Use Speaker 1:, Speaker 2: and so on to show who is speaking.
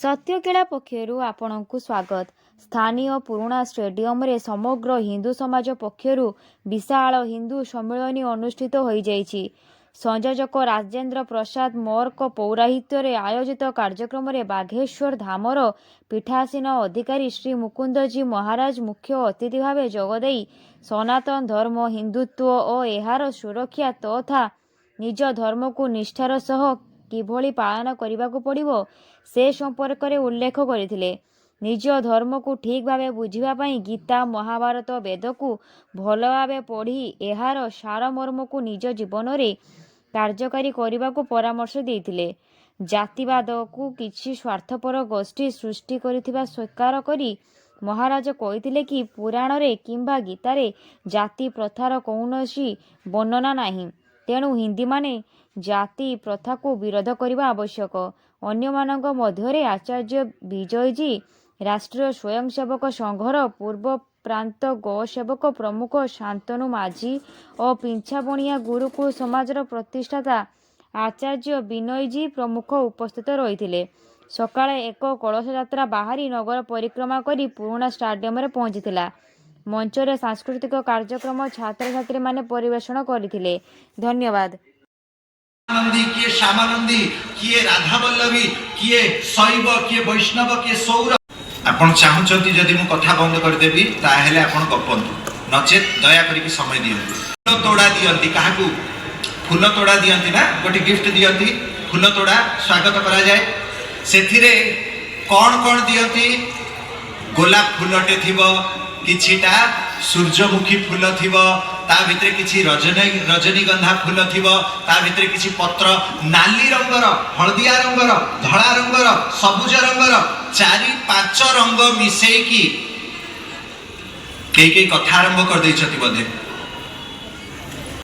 Speaker 1: सत्यकेला पक्षरु आपणकु स्वागत। स्थानीय पुराणा स्टेडियम रे समग्र हिंदू समाज पक्षरु विशाल हिंदू सम्मेलन अनुष्ठित होई जाइछि। संयोजक राजेंद्र प्रसाद मोर पौराहित्य रे आयोजित कार्यक्रम रे बाघेश्वर धामर पीठासीन अधिकारी श्री मुकुंदजी महाराज मुख्य अतिथि भावे जोगदेई सनातन धर्म हिंदुत्व और एहार सुरक्षा तथा निज धर्म को निष्ठार सह किभली पालन करने पड़िबो से संपर्क में उल्लेख करथिले। निज धर्म को ठीक भावे बुझिबा पई गीता महाभारत वेद को भल भावे पढ़ी एहार सारमर्म को निज जीवन रे कार्यकारी करने को परामर्श देथिले। जातिवाद को किछि स्वार्थपर गोष्ठी सृष्टि करिथिबा स्वीकार करी महाराज कहिथिले कि पुराण रे किंबा गीता रे जाति प्रथार कौनसी वर्णना नाही, तेणु हिंदी माने जाति प्रथा को विरोध करने आवश्यक। अन्यमानक मध्य आचार्य विजयजी राष्ट्रीय स्वयंसेवक संघर पूर्व प्रांत गौसेवक प्रमुख शांतनु माझी और पिंछाबणिया गुरुकुल समाजर प्रतिष्ठाता आचार्य विनयजी प्रमुख उपस्थित रही। सकाळे एक कलश यात्रा बाहरी नगर परिक्रमा करी पुराणा स्टाडियम रे पहुंचीथिला। मंचरे सांस्कृतिक कार्यक्रम छात्र छात्री माने परिवेषण करथिले। धन्यवाद।
Speaker 2: आनंदी किए श्यामानंदी किए राधावल्लभी किए शैव किए वैष्णव किए सौर आपण चाहूचंती जदि मु कथा बंद कर देबी ताहेले आपण गपंतु, नचेत दया करिक समय दियंतु। फूल तोड़ा दियंती काहाकू फूल तोड़ा दियंती ना, गोटे गिफ्ट दियंती फूल तोड़ा स्वागत करा जाए। सेथिरे कोन कोन दियंती, गोलाप फूलटे थिबो, किछिटा सूर्यमुखी फूल थिबो, ता भितरे किछि रजनीगंधा फूल थिबो, ता भितरे किछि पत्र नाली रंगर, हळदिया रंगर, धळा रंगर, सबुज रंगर, 4-5 रंग मिसेकी कई कथा आरंभ कर दैछथि बोधे।